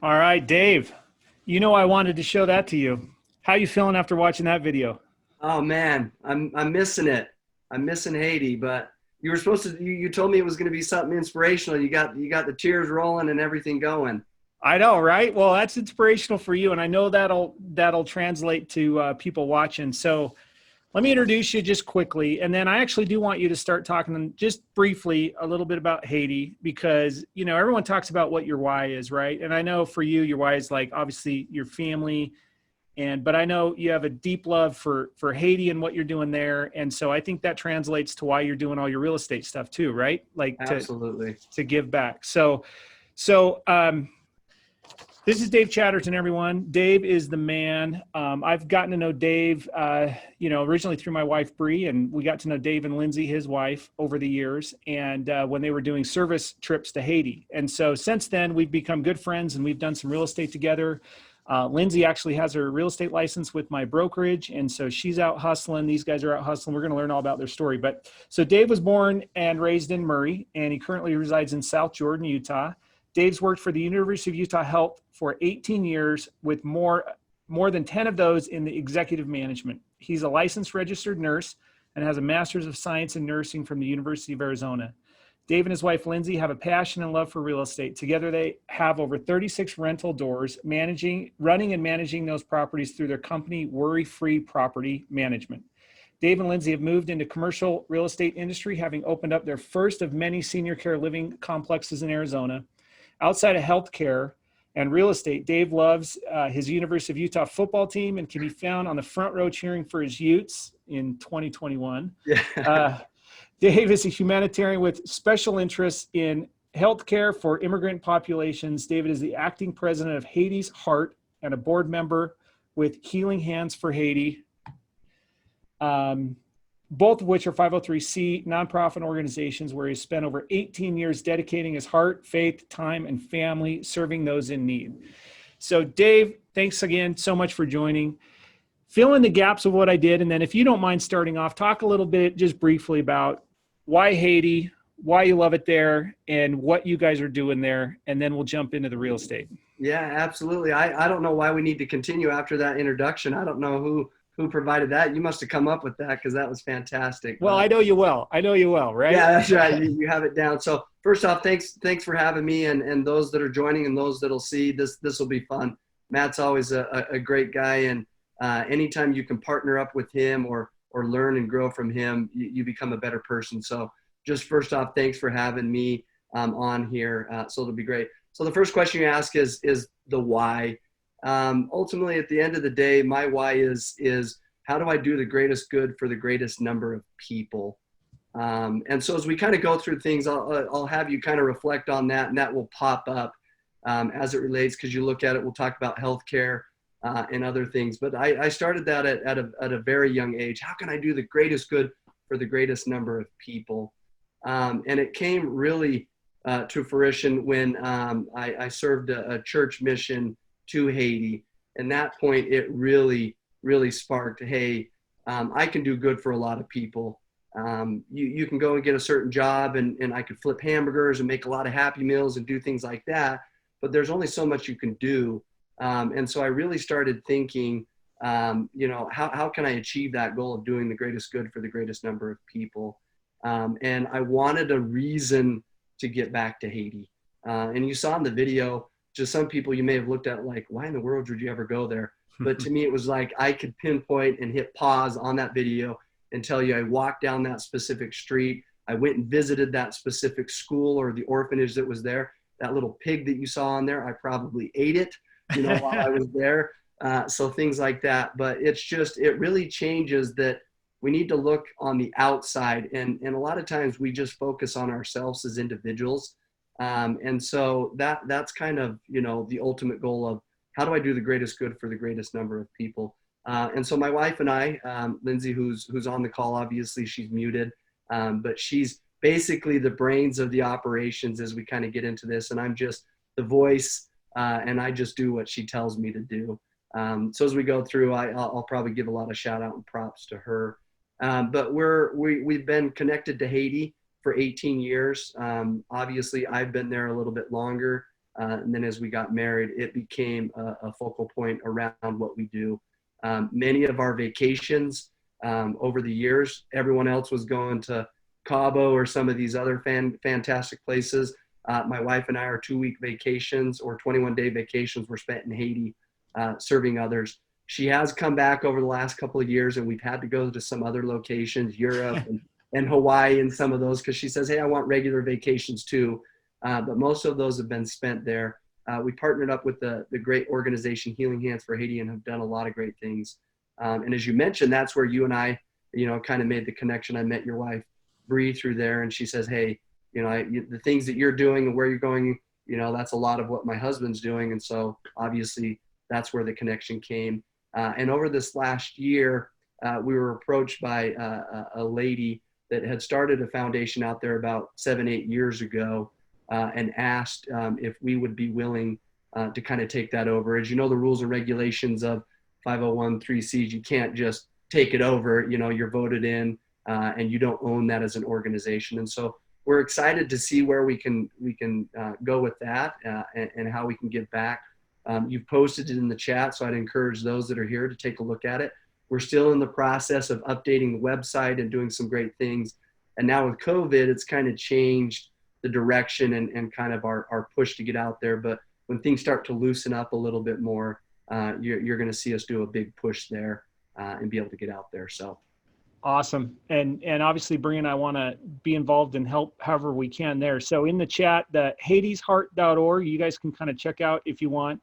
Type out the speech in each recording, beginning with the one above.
All right, Dave, you know I wanted to show that to you. How you feeling after watching that video? Oh man, I'm missing it. I'm missing Haiti, but you were supposed to. You told me it was going to be something inspirational. You got the tears rolling and everything going. I know, right? Well, that's inspirational for you, and I know that'll translate to people watching. So let me introduce you just quickly, and then I actually do want you to start talking just briefly a little bit about Haiti, because you know everyone talks about what your why is, right? And I know for you, your why is like obviously your family, but I know you have a deep love for Haiti and what you're doing there, and so I think that translates to why you're doing all your real estate stuff too, right? Like Absolutely. to give back. So. This is Dave Chatterton, everyone. Dave is the man. I've gotten to know Dave, originally through my wife, Bree, and we got to know Dave and Lindsay, his wife, over the years, and when they were doing service trips to Haiti. And so since then, we've become good friends, and we've done some real estate together. Lindsay actually has her real estate license with my brokerage, and so she's out hustling. These guys are out hustling. We're going to learn all about their story. But so Dave was born and raised in Murray, and he currently resides in South Jordan, Utah. Dave's worked for the University of Utah Health for 18 years, with more than 10 of those in the executive management. He's a licensed registered nurse and has a master's of science in nursing from the University of Arizona. Dave and his wife, Lindsay, have a passion and love for real estate. Together, they have over 36 rental doors, running and managing those properties through their company, Worry Free Property Management. Dave and Lindsay have moved into commercial real estate industry, having opened up their first of many senior care living complexes in Arizona. Outside of healthcare and real estate, Dave loves his University of Utah football team and can be found on the front row cheering for his Utes in 2021. Yeah. Dave is a humanitarian with special interests in healthcare for immigrant populations. David is the acting president of Haiti's Heart and a board member with Healing Hands for Haiti, both of which are 503c nonprofit organizations where he's spent over 18 years dedicating his heart, faith, time, and family serving those in need. So Dave, thanks again so much for joining. Fill in the gaps of what I did, and then if you don't mind starting off, talk a little bit just briefly about why Haiti, why you love it there, and what you guys are doing there, and then we'll jump into the real estate. Yeah, absolutely. I don't know why we need to continue after that introduction. I don't know who provided that. You must have come up with that because that was fantastic. Well, I know you well, right? Yeah, that's right. You have it down. So first off, thanks for having me, and those that are joining and those that'll see this will be fun. Matt's always a great guy, and anytime you can partner up with him or learn and grow from him, you become a better person. So just first off, thanks for having me on here. So it'll be great. So the first question you ask is the why. Ultimately, at the end of the day, my why is how do I do the greatest good for the greatest number of people? And so as we kind of go through things, I'll have you kind of reflect on that, and that will pop up as it relates, because you look at it, we'll talk about healthcare and other things. But I started that at a very young age. How can I do the greatest good for the greatest number of people? And it came really to fruition when I served a church mission to Haiti. And that point, it really sparked, hey, I can do good for a lot of people. You can go and get a certain job and I could flip hamburgers and make a lot of Happy Meals and do things like that, but there's only so much you can do. And so I really started thinking, how can I achieve that goal of doing the greatest good for the greatest number of people? And I wanted a reason to get back to Haiti. And you saw in the video, just some people you may have looked at like, why in the world would you ever go there? But to me, it was like I could pinpoint and hit pause on that video and tell you I walked down that specific street. I went and visited that specific school or the orphanage that was there. That little pig that you saw on there, I probably ate it, while I was there. So things like that. But it's just, it really changes that we need to look on the outside. And a lot of times we just focus on ourselves as individuals. And so that's kind of, the ultimate goal of how do I do the greatest good for the greatest number of people? And so my wife and I, Lindsay, who's on the call, obviously she's muted, but she's basically the brains of the operations as we kind of get into this. And I'm just the voice, and I just do what she tells me to do. So as we go through, I'll probably give a lot of shout out and props to her. But we've been connected to Haiti for 18 years. Obviously I've been there a little bit longer. And then as we got married, it became a focal point around what we do. Many of our vacations over the years, everyone else was going to Cabo or some of these other fantastic places. My wife and I, our 2-week vacations or 21-day vacations were spent in Haiti, serving others. She has come back over the last couple of years, and we've had to go to some other locations, Europe and Hawaii and some of those, because she says, hey, I want regular vacations too. But most of those have been spent there. We partnered up with the great organization Healing Hands for Haiti and have done a lot of great things. And as you mentioned, that's where you and I, kind of made the connection. I met your wife, Bree, through there, and she says, hey, the things that you're doing and where you're going, that's a lot of what my husband's doing. And so obviously that's where the connection came. And over this last year, we were approached by a lady that had started a foundation out there about 7-8 years ago, and asked if we would be willing to kind of take that over. As you know, the rules and regulations of 501(c)(3)s, you can't just take it over. You're voted in, and you don't own that as an organization. And so we're excited to see where we can go with that, and how we can give back. You've posted it in the chat, so I'd encourage those that are here to take a look at it. We're still in the process of updating the website and doing some great things. And now with COVID, it's kind of changed the direction and kind of our push to get out there. But when things start to loosen up a little bit more, you're going to see us do a big push there, and be able to get out there. So awesome. And obviously Bree and I want to be involved and help however we can there. So in the chat, the Haiti'sHeart.org, you guys can kind of check out if you want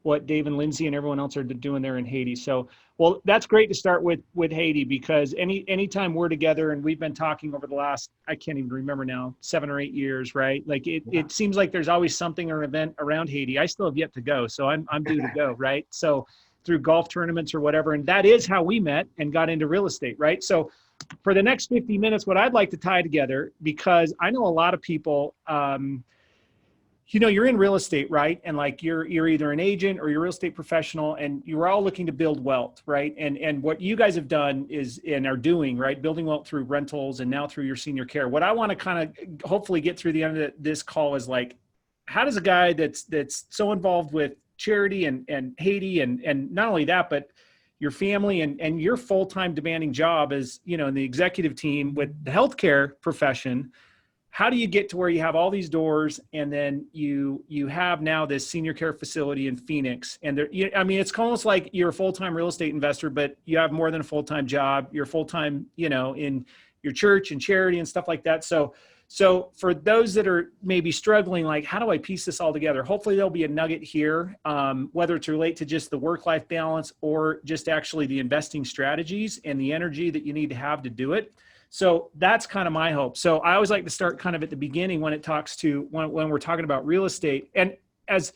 what Dave and Lindsay and everyone else are doing there in Haiti. So, well, that's great to start with Haiti, because anytime we're together, and we've been talking over the last, I can't even remember now, 7 or 8 years, right? Like it seems like there's always something or event around Haiti. I still have yet to go. So I'm due to go, right? So through golf tournaments or whatever. And that is how we met and got into real estate, right? So for the next 50 minutes, what I'd like to tie together, because I know a lot of people, you're in real estate, right? And like you're either an agent or you're a real estate professional, and you're all looking to build wealth, right? And what you guys have done is, and are doing, right? Building wealth through rentals and now through your senior care. What I want to kind of hopefully get through the end of this call is like, how does a guy that's so involved with charity and Haiti and not only that, but your family and your full-time demanding job as, in the executive team with the healthcare profession, how do you get to where you have all these doors, and then you have now this senior care facility in Phoenix? And it's almost like you're a full-time real estate investor, but you have more than a full-time job. You're full-time, in your church and charity and stuff like that. So for those that are maybe struggling, like, how do I piece this all together? Hopefully there'll be a nugget here, whether it's relate to just the work-life balance or just actually the investing strategies and the energy that you need to have to do it. So that's kind of my hope. So I always like to start kind of at the beginning when when we're talking about real estate. And as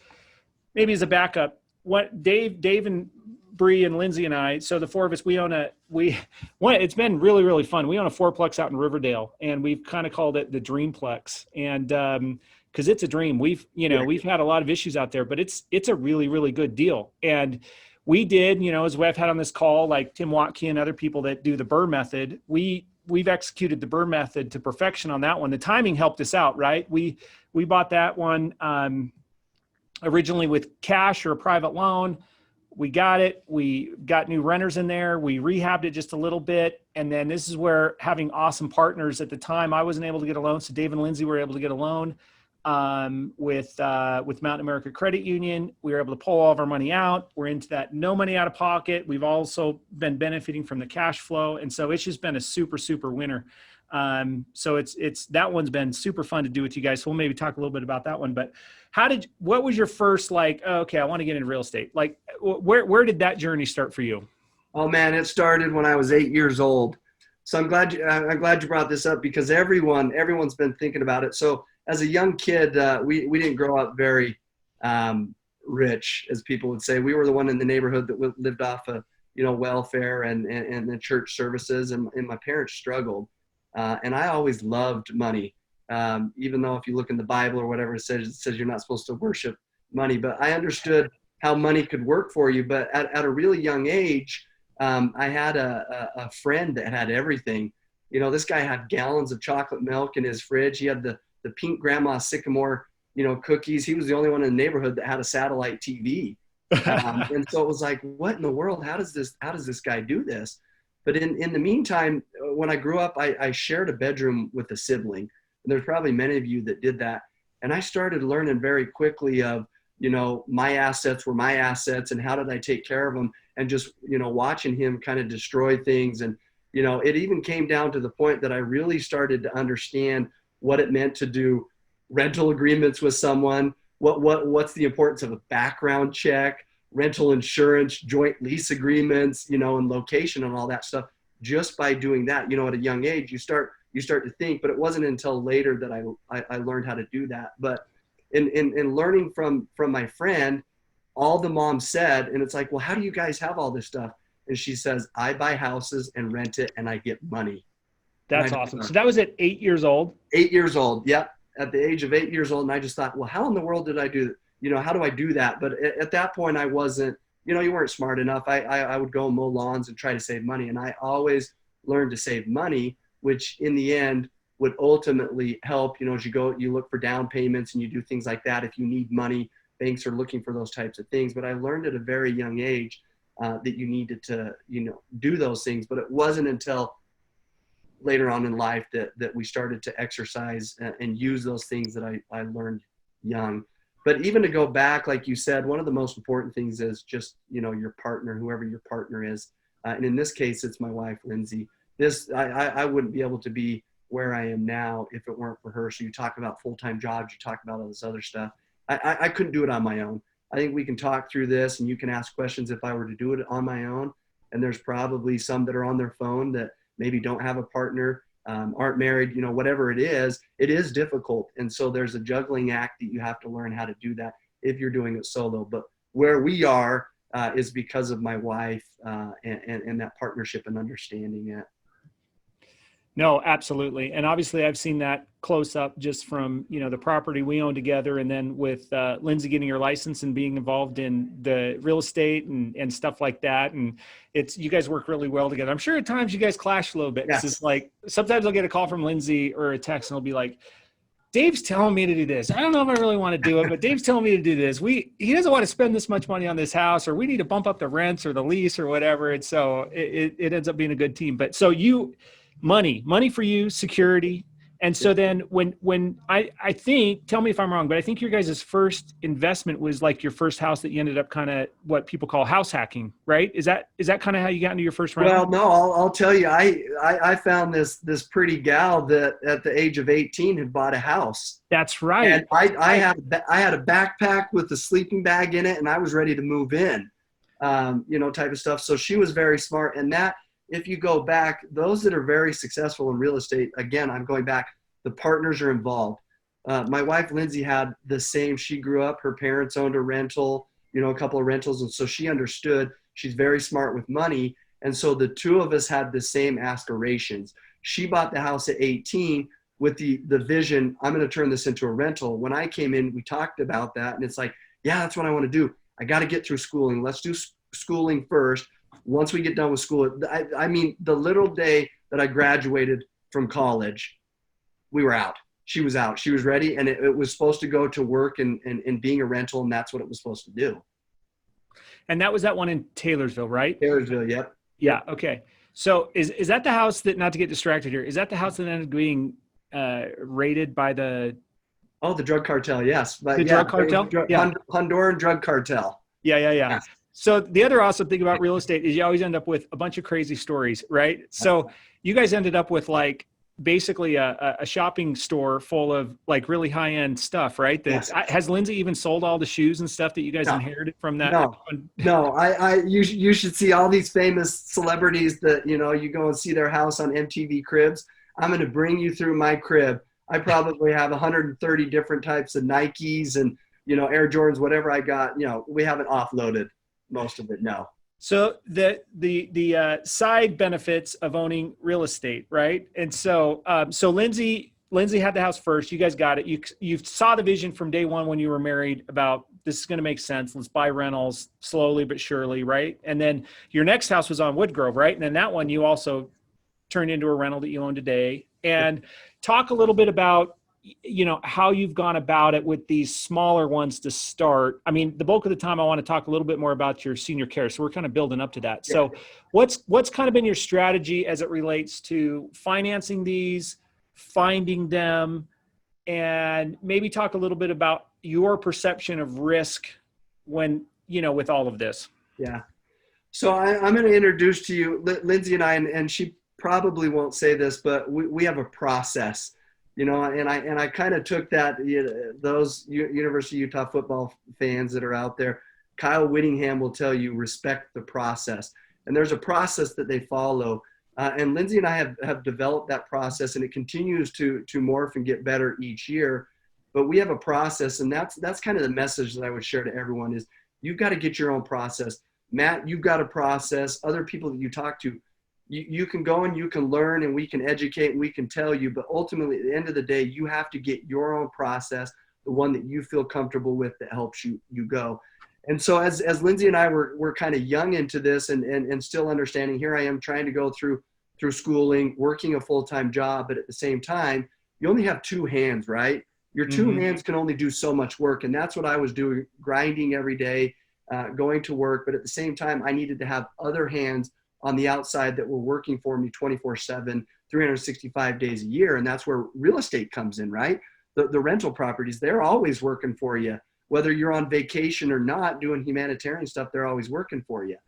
a backup, what Dave and Bree and Lindsay and I, so the four of us, it's been really, really fun. We own a fourplex out in Riverdale, and we've kind of called it the Dreamplex. And because it's a dream. We've had a lot of issues out there, but it's a really, really good deal. And we did, as we've had on this call, like Tim Watke and other people that do the Burr method, we've executed the Burr method to perfection on that one. The timing helped us out, right? We bought that one originally with cash or a private loan. We got it. We got new renters in there. We rehabbed it just a little bit. And then this is where having awesome partners at the time, I wasn't able to get a loan. So Dave and Lindsay were able to get a loan. with Mountain America Credit Union. We were able to pull all of our money out. We're into that no money out of pocket. We've also been benefiting from the cash flow. And so it's just been a super, super winner. So it's that one's been super fun to do with you guys. So we'll maybe talk a little bit about that one. But what was your first, like, oh, okay, I want to get into real estate? Like, where did that journey start for you? Oh man, it started when I was 8 years old. So I'm glad you brought this up, because everyone's been thinking about it. So as a young kid, we didn't grow up very rich, as people would say. We were the one in the neighborhood that lived off of, welfare and the church services, and my parents struggled. And I always loved money, even though if you look in the Bible or whatever, it says you're not supposed to worship money. But I understood how money could work for you. But at a really young age, I had a friend that had everything. This guy had gallons of chocolate milk in his fridge. He had the pink grandma sycamore, cookies. He was the only one in the neighborhood that had a satellite TV. And so it was like, what in the world? How does this guy do this? But in the meantime, when I grew up, I shared a bedroom with a sibling. And there's probably many of you that did that. And I started learning very quickly of, my assets were my assets, and how did I take care of them, and just, watching him kind of destroy things. And, it even came down to the point that I really started to understand what it meant to do rental agreements with someone. What's the importance of a background check, rental insurance, joint lease agreements, and location and all that stuff. Just by doing that, at a young age, you start to think. But it wasn't until later that I learned how to do that. But in learning from my friend, all the mom said, and it's like, well, how do you guys have all this stuff? And she says, I buy houses and rent it, and I get money. That's awesome. So that was at 8 years old? 8 years old. Yep. At the age of 8 years old. And I just thought, well, how in the world did I do that? How do I do that? But at that point, I wasn't, you weren't smart enough. I would go mow lawns and try to save money. And I always learned to save money, which in the end would ultimately help, as you look for down payments and you do things like that. If you need money, banks are looking for those types of things. But I learned at a very young age that you needed to, do those things. But it wasn't until later on in life that we started to exercise and use those things that I learned young. But even to go back, like you said, one of the most important things is just, your partner, whoever your partner is. And in this case, it's my wife, Lindsy. I wouldn't be able to be where I am now if it weren't for her. So you talk about full-time jobs, you talk about all this other stuff. I couldn't do it on my own. I think we can talk through this, and you can ask questions if I were to do it on my own. And there's probably some that are on their phone that maybe don't have a partner, aren't married, whatever it is difficult. And so there's a juggling act that you have to learn how to do that if you're doing it solo. But where we are is because of my wife and that partnership and understanding it. No, absolutely. And obviously I've seen that close up just from, the property we own together. And then with Lindsy getting her license and being involved in the real estate and stuff like that. And you guys work really well together. I'm sure at times you guys clash a little bit. Yes. It's like, sometimes I'll get a call from Lindsy or a text and I'll be like, Dave's telling me to do this. I don't know if I really want to do it, but Dave's telling me to do this. He doesn't want to spend this much money on this house, or we need to bump up the rents or the lease or whatever. And so it ends up being a good team. But so money for you, security. And so then when I think, tell me if I'm wrong, but I think your guys' first investment was like your first house that you ended up kind of what people call house hacking, right? Is that kind of how you got into your first round? Well, no, I'll tell you, I found this pretty gal that at the age of 18 had bought a house. That's right. And I had a backpack with a sleeping bag in it, and I was ready to move in, type of stuff. So she was very smart. And that, if you go back, those that are very successful in real estate, again, I'm going back, the partners are involved. My wife, Lindsy, had the same. She grew up, her parents owned a rental, a couple of rentals. And so she understood. She's very smart with money. And so the two of us had the same aspirations. She bought the house at 18 with the vision, I'm going to turn this into a rental. When I came in, we talked about that. And it's like, yeah, that's what I want to do. I got to get through schooling. Let's do schooling first. Once we get done with school, I mean, the little day that I graduated from college, we were out. She was out. She was ready, and it was supposed to go to work and being a rental, and that's what it was supposed to do. And that was that one in Taylorsville, right? Taylorsville, yep. Yeah, okay. So is that the house that, not to get distracted here, is that the house that ended up being raided by the Oh, the drug cartel. Yes. But The yeah, drug cartel? Yeah. Honduran drug cartel. Yeah. Yes. So the other awesome thing about real estate is you always end up with a bunch of crazy stories, right? So you guys ended up with like basically a shopping store full of like really high end stuff, right? That Yes. has Lindsay even sold all the shoes and stuff that you guys No. inherited from that? No. You should see all these famous celebrities that, you go and see their house on MTV Cribs. I'm going to bring you through my crib. I probably have 130 different types of Nikes and, Air Jordans, whatever I got, we haven't offloaded most of it. No. So the side benefits of owning real estate, right? And so Lindsay had the house first. You guys got it. You saw the vision from day one when you were married about this is going to make sense. Let's buy rentals slowly but surely, right? And then your next house was on Woodgrove, right? And then that one you also turned into a rental that you own today. And talk a little bit about how you've gone about it with these smaller ones to start. I mean, the bulk of the time I want to talk a little bit more about your senior care. So we're kind of building up to that. Yeah. So what's kind of been your strategy as it relates to financing these, finding them, and maybe talk a little bit about your perception of risk when, with all of this. Yeah. So I'm going to introduce to you Lindsay and I, and she probably won't say this, but we have a process. And I kind of took that, those University of Utah football fans that are out there, Kyle Whittingham will tell you, respect the process. And there's a process that they follow. And Lindsay and I have developed that process, and it continues to morph and get better each year. But we have a process, and that's kind of the message that I would share to everyone is you've got to get your own process. Matt, you've got a process. Other people that you talk to, you can go and you can learn and we can educate and we can tell you, but ultimately at the end of the day, you have to get your own process, the one that you feel comfortable with that helps you go. And so as Lindsay and I were kind of young into this and still understanding, here I am trying to go through schooling, working a full-time job, but at the same time, you only have two hands, right? Your two hands can only do so much work. And that's what I was doing, grinding every day, going to work. But at the same time, I needed to have other hands on the outside that were working for me 24/7, 365 days a year. And that's where real estate comes in, right? The rental properties, they're always working for you. Whether you're on vacation or not doing humanitarian stuff, they're always working for you.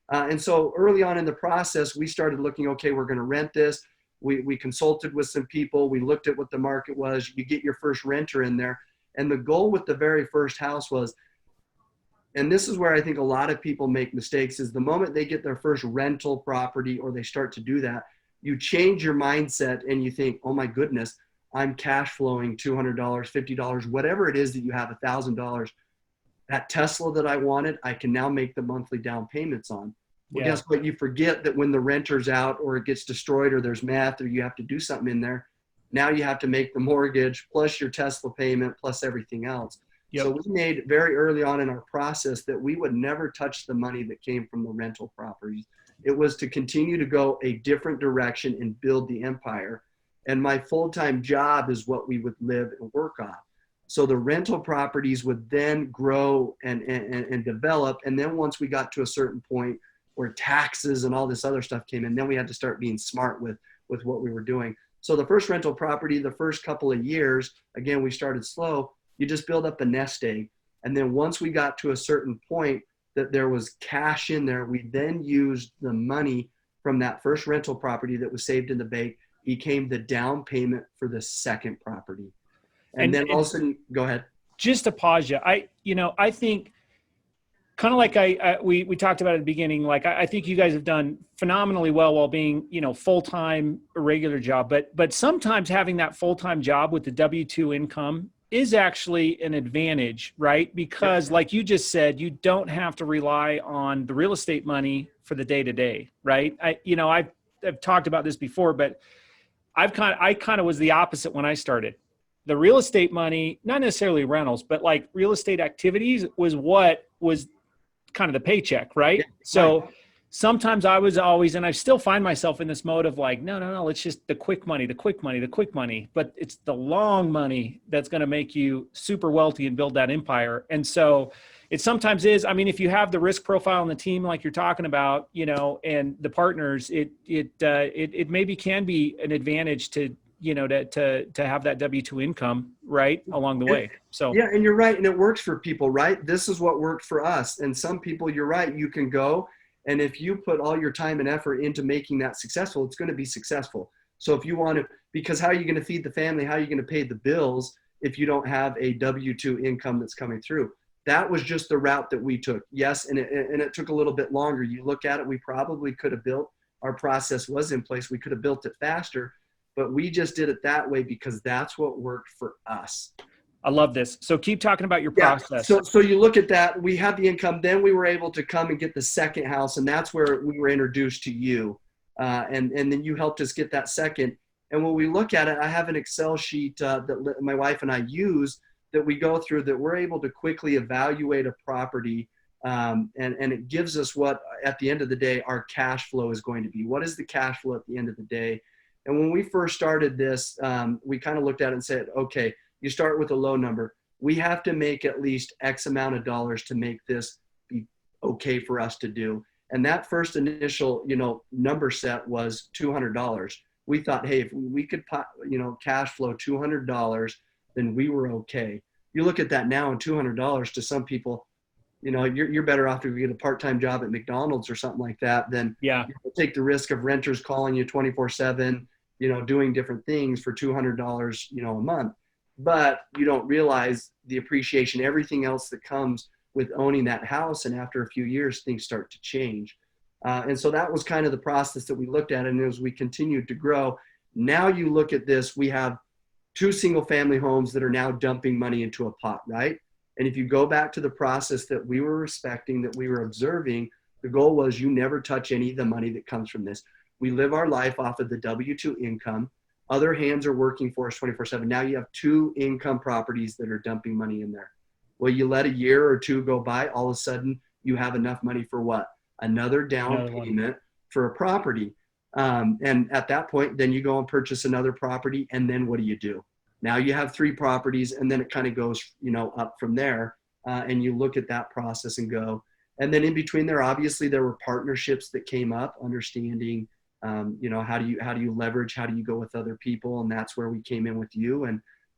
And so early on in the process, we started looking, okay, we're going to rent this. We consulted with some people. We looked at what the market was. You get your first renter in there. And the goal with the very first house was, and this is where I think a lot of people make mistakes, is the moment they get their first rental property or they start to do that, you change your mindset and you think, oh my goodness, I'm cash flowing $200, $50, whatever it is that you have, $1,000. That Tesla that I wanted, I can now make the monthly down payments on. Well, guess what? You forget that when the renter's out or it gets destroyed or there's meth or you have to do something in there, now you have to make the mortgage plus your Tesla payment plus everything else. Yep. So we made very early on in our process that we would never touch the money that came from the rental properties. It was to continue to go a different direction and build the empire. And my full-time job is what we would live and work on. So the rental properties would then grow and develop. And then once we got to a certain point where taxes and all this other stuff came in, then we had to start being smart with what we were doing. So the first rental property, the first couple of years, again, we started slow. You just build up a nest egg. And then once we got to a certain point that there was cash in there, we then used the money from that first rental property that was saved in the bank, became the down payment for the second property. And then all of a sudden, go ahead. Just to pause you, I think kind of like we talked about at the beginning, like I think you guys have done phenomenally well while being, full-time, a regular job. But sometimes having that full-time job with the W-2 income is actually an advantage, right? Because like you just said, you don't have to rely on the real estate money for the day-to-day, right? I've talked about this before, but I kind of was the opposite when I started. The real estate money, not necessarily rentals, but like real estate activities was what was kind of the paycheck, right? Yeah, so right. Sometimes I was always, and I still find myself in this mode of like, no, it's just the quick money. But it's the long money that's going to make you super wealthy and build that empire. And so it sometimes is, if you have the risk profile on the team, like you're talking about, and the partners, it maybe can be an advantage to to have that W-2 income right along the way. So yeah, and you're right, and it works for people, right? This is what worked for us. And some people, you're right, you can go, and if you put all your time and effort into making that successful, it's going to be successful. So if you want to, because how are you going to feed the family? How are you going to pay the bills if you don't have a W-2 income that's coming through? That was just the route that we took. Yes, and it took a little bit longer. You look at it, we probably could have built, our process was in place. We could have built it faster, but we just did it that way because that's what worked for us. I love this. So keep talking about your process. So you look at that, we had the income, then we were able to come and get the second house, and that's where we were introduced to you. And then you helped us get that second. And when we look at it, I have an Excel sheet that my wife and I use that we go through that we're able to quickly evaluate a property. And it gives us what, at the end of the day, our cash flow is going to be. What is the cash flow at the end of the day? And when we first started this, we kind of looked at it and said, okay, you start with a low number. We have to make at least X amount of dollars to make this be okay for us to do. And that first initial, number set was $200. We thought, hey, if we could, cash flow $200, then we were okay. You look at that now, and $200 to some people, you're better off if you get a part-time job at McDonald's or something like that than take the risk of renters calling you 24/7, doing different things for $200, a month. But you don't realize the appreciation, everything else that comes with owning that house. And after a few years, things start to change. And so that was kind of the process that we looked at. And as we continued to grow, now you look at this, we have 2 single family homes that are now dumping money into a pot, right? And if you go back to the process that we were respecting, that we were observing, the goal was you never touch any of the money that comes from this. We live our life off of the W-2 income. Other hands are working for us 24/7. Now you have 2 income properties that are dumping money in there. Well, you let a year or 2 go by, all of a sudden you have enough money for what? Another down payment for a property. And at that point, then you go and purchase another property. And then what do? Now you have 3 properties, and then it kind of goes, up from there. And you look at that process and go. And then in between there, obviously there were partnerships that came up, understanding, how do you leverage, how do you go with other people? And that's where we came in with you,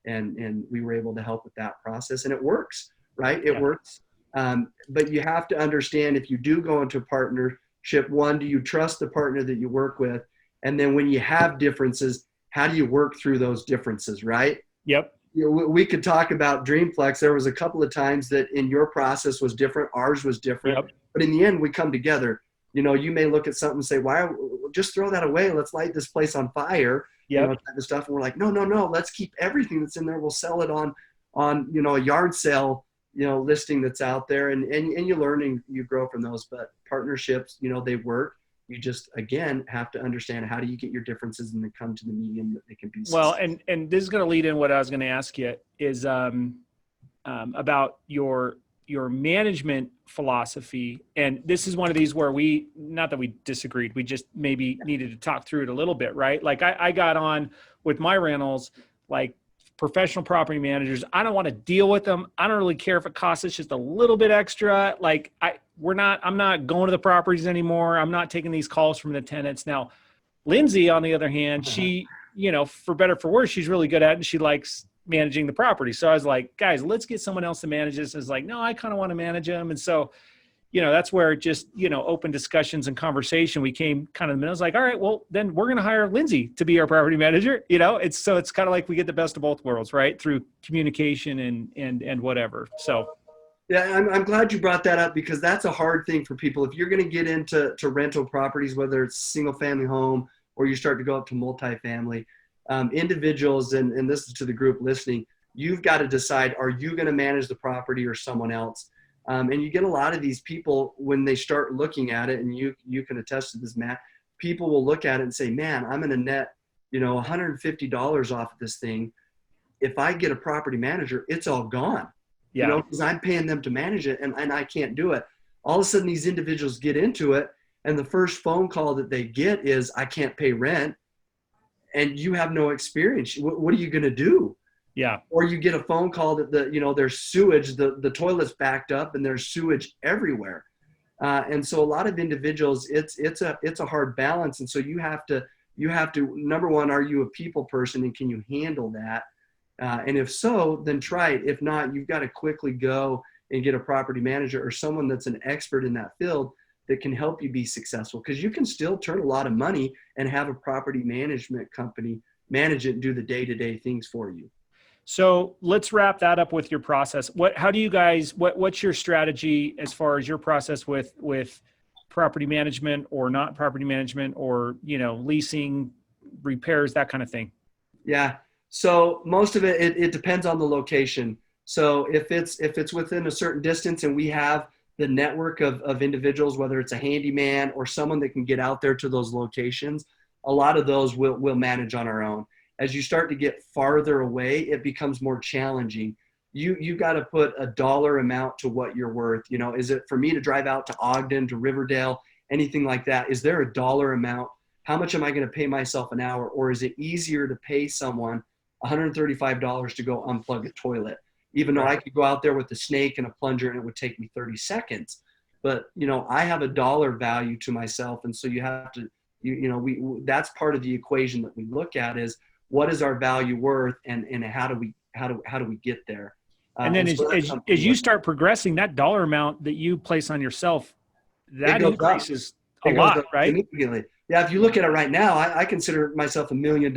and we were able to help with that process, and it works, right? It works. But you have to understand, if you do go into a partnership, one, do you trust the partner that you work with? And then when you have differences, how do you work through those differences, right? Yep. We could talk about Dreamplex. There was a couple of times that in your process was different, ours was different, but in the end we come together. You may look at something and say, just throw that away. Let's light this place on fire, type of stuff. And we're like, no, let's keep everything that's in there. We'll sell it on a yard sale, listing that's out there, and you learn and you grow from those. But partnerships, they work. You just, again, have to understand, how do you get your differences and then come to the medium that they can be successful. Well, and this is going to lead in what I was going to ask you is about your management philosophy. And this is one of these where not that we disagreed, we just maybe needed to talk through it a little bit, right? Like I got on with my rentals, like professional property managers. I don't want to deal with them. I don't really care if it costs us just a little bit extra. Like I'm not going to the properties anymore. I'm not taking these calls from the tenants. Now, Lindsay, on the other hand, she, for better, for worse, she's really good at it, and she likes managing the property. So I was like, guys, let's get someone else to manage this. I was like, no, I kind of want to manage them. And so, that's where just, open discussions and conversation, we came kind of, I was like, all right, well, then we're going to hire Lindsay to be our property manager. It's kind of like we get the best of both worlds, right? Through communication and whatever. So. Yeah, I'm glad you brought that up, because that's a hard thing for people. If you're going to get into rental properties, whether it's single family home or you start to go up to multifamily, individuals, and this is to the group listening, you've got to decide, are you going to manage the property or someone else? And you get a lot of these people when they start looking at it, and you can attest to this, Matt, people will look at it and say, man, I'm going to net, $150 off of this thing. If I get a property manager, it's all gone. Because I'm paying them to manage it, and I can't do it. All of a sudden these individuals get into it, and the first phone call that they get is, I can't pay rent, and you have no experience. What are you going to do? Yeah. Or you get a phone call that there's sewage, the toilet's backed up and there's sewage everywhere. And so a lot of individuals, it's a hard balance. And so you have you have to, number one, are you a people person and can you handle that? And if so, then try it. If not, you've got to quickly go and get a property manager or someone that's an expert in that field that can help you be successful, because you can still turn a lot of money and have a property management company manage it and do the day-to-day things for you. So let's wrap that up with your process. How do you guys, what's your strategy as far as your process with property management or not property management, or, leasing, repairs, that kind of thing? Yeah. So most of it depends on the location. So if it's within a certain distance and we have the network of individuals, whether it's a handyman or someone that can get out there to those locations, a lot of those we'll manage on our own. As you start to get farther away, it becomes more challenging. You got to put a dollar amount to what you're worth. Is it for me to drive out to Ogden, to Riverdale, anything like that? Is there a dollar amount? How much am I going to pay myself an hour? Or is it easier to pay someone $135 to go unplug a toilet, even though I could go out there with a snake and a plunger and it would take me 30 seconds? But, I have a dollar value to myself. And so you have to, that's part of the equation that we look at is, what is our value worth, and how do we get there? And then as you start progressing, that dollar amount that you place on yourself, that increases a lot, right? Significantly. Yeah. If you look at it right now, I consider myself $1 million,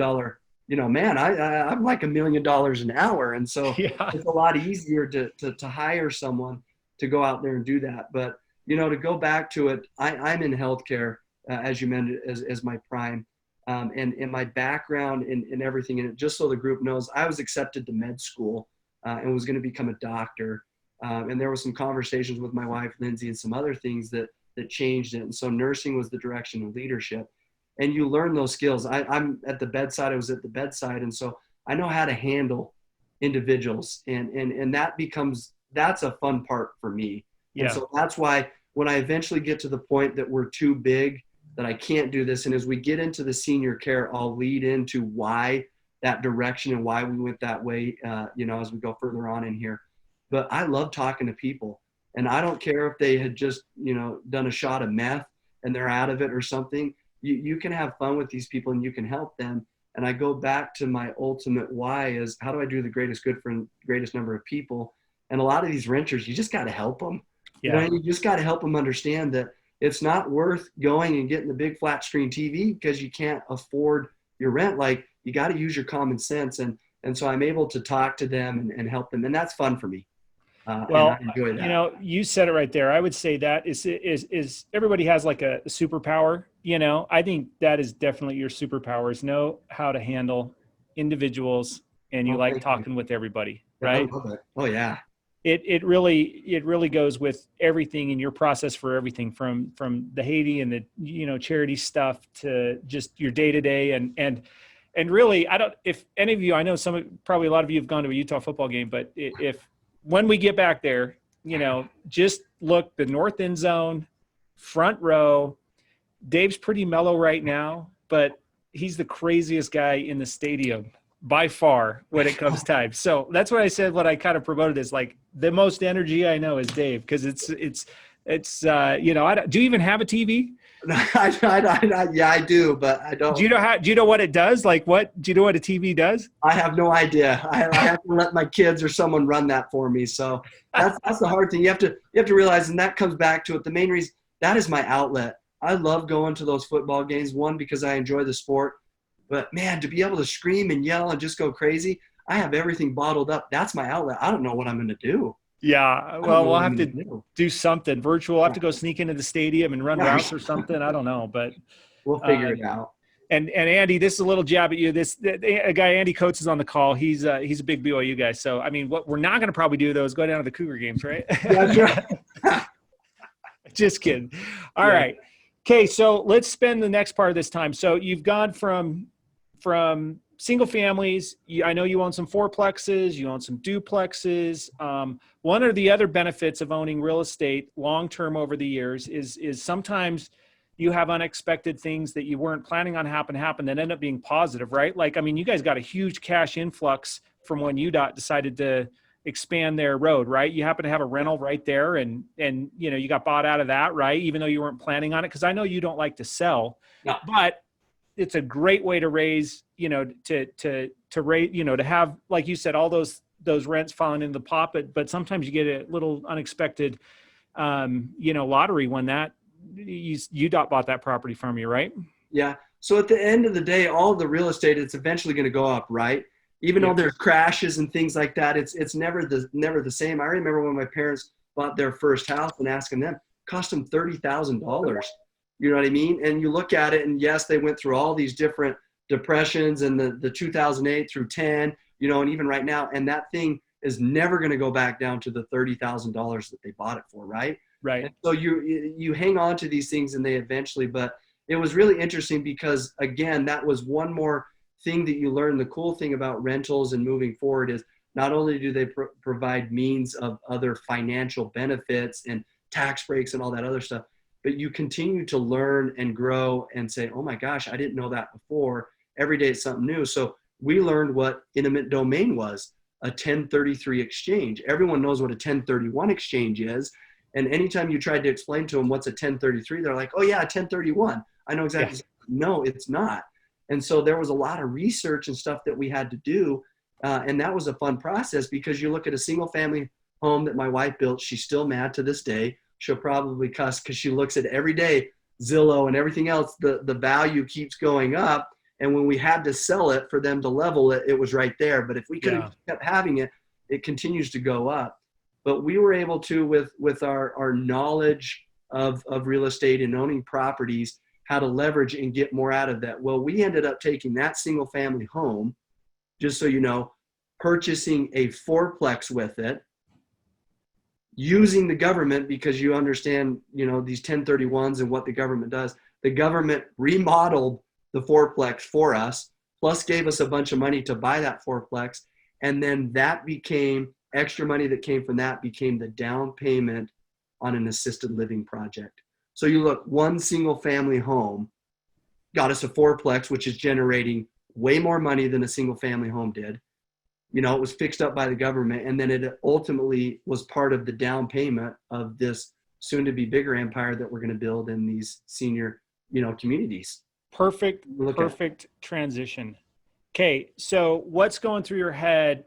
man, I'm like $1 million an hour. And so It's a lot easier to hire someone to go out there and do that. But, to go back to it, I'm in healthcare, as you mentioned, as my prime. And my background and everything. And just so the group knows, I was accepted to med school and was going to become a doctor. And there were some conversations with my wife, Lindsay, and some other things that changed it. And so nursing was the direction of leadership. And you learn those skills. I'm at the bedside. I was at the bedside. And so I know how to handle individuals. And that's a fun part for me. Yeah. And so that's why when I eventually get to the point that we're too big, that I can't do this. And as we get into the senior care, I'll lead into why that direction and why we went that way, as we go further on in here. But I love talking to people, and I don't care if they had just, done a shot of meth and they're out of it or something. You can have fun with these people and you can help them. And I go back to my ultimate why is, how do I do the greatest good for the greatest number of people? And a lot of these renters, you just got to help them. Yeah. You just got to help them understand that it's not worth going and getting the big flat screen TV because you can't afford your rent. Like, you got to use your common sense. And so I'm able to talk to them and help them. And that's fun for me. Well, I enjoy that. You said it right there. I would say that is everybody has like a superpower. I think that is definitely your superpower, is know how to handle individuals, and you like talking with everybody, right? I love it. Oh yeah. It really goes with everything in your process for everything from the Haiti and the, charity stuff to just your day to day. And really, if any of you, I know probably a lot of you have gone to a Utah football game, but when we get back there, just look, the north end zone, front row. Dave's pretty mellow right now, but he's the craziest guy in the stadium by far when it comes time. So that's what I said, what I kind of promoted is like the most energy I know is Dave. Because it's do you even have a TV? Yeah, I do, but I don't. Do you know what it does? Like, do you know what a TV does? I have no idea. I have to let my kids or someone run that for me. So that's the hard thing. You have to realize, and that comes back to it. The main reason, that is my outlet. I love going to those football games. One, because I enjoy the sport, but man, to be able to scream and yell and just go crazy, I have everything bottled up. That's my outlet. I don't know what I'm going to do. Yeah. Well, we'll have to do something virtual. We'll have to go sneak into the stadium and run routes or something. I don't know, but we'll figure it out. And Andy, this is a little jab at you. A guy, Andy Coates, is on the call. He's a big BYU guy. So, I mean, what we're not going to probably do though is go down to the Cougar games, right? That's right. Just kidding. All right. Okay. So let's spend the next part of this time. So you've gone from single families. I know you own some fourplexes, you own some duplexes. One of the other benefits of owning real estate long-term over the years is sometimes you have unexpected things that you weren't planning on happen that end up being positive, right? Like, I mean, you guys got a huge cash influx from when UDOT decided to expand their road, right? You happen to have a rental right there and you got bought out of that, right? Even though you weren't planning on it. Cause I know you don't like to sell, but it's a great way to raise, to raise, to have, like you said, all those rents falling in the pot, but sometimes you get a little unexpected, lottery when that you bought that property from you, right? Yeah. So at the end of the day, all of the real estate, it's eventually going to go up, right? Even though there's crashes and things like that, it's never the same. I remember when my parents bought their first house and asking them, cost them $30,000. You know what I mean? And you look at it, and yes, they went through all these different depressions and the 2008 through 10, and even right now, and that thing is never going to go back down to the $30,000 that they bought it for, right? Right. And so you hang on to these things, and they eventually, but it was really interesting because, again, that was one more thing that you learn. The cool thing about rentals and moving forward is not only do they provide means of other financial benefits and tax breaks and all that other stuff, but you continue to learn and grow and say, oh my gosh, I didn't know that before. Every day it's something new. So we learned what eminent domain was, a 1033 exchange. Everyone knows what a 1031 exchange is. And anytime you tried to explain to them what's a 1033, they're like, oh yeah, a 1031. I know exactly. Yeah. No, it's not. And so there was a lot of research and stuff that we had to do. And that was a fun process because you look at a single family home that my wife built. She's still mad to this day. She'll probably cuss because she looks at every day, Zillow and everything else, the value keeps going up. And when we had to sell it for them to level it, it was right there. But if we could have kept having it, it continues to go up. But we were able to, with our knowledge of real estate and owning properties, how to leverage and get more out of that. Well, we ended up taking that single family home, just so you know, purchasing a fourplex with it, using the government, because you understand, these 1031s and what the government does. The government remodeled the fourplex for us, plus gave us a bunch of money to buy that fourplex. And then that became extra money that came from that became the down payment on an assisted living project. So you look, one single family home got us a fourplex, which is generating way more money than a single family home did. It was fixed up by the government, and then it ultimately was part of the down payment of this soon to be bigger empire that we're going to build in these senior, communities. Perfect transition. Okay. So what's going through your head?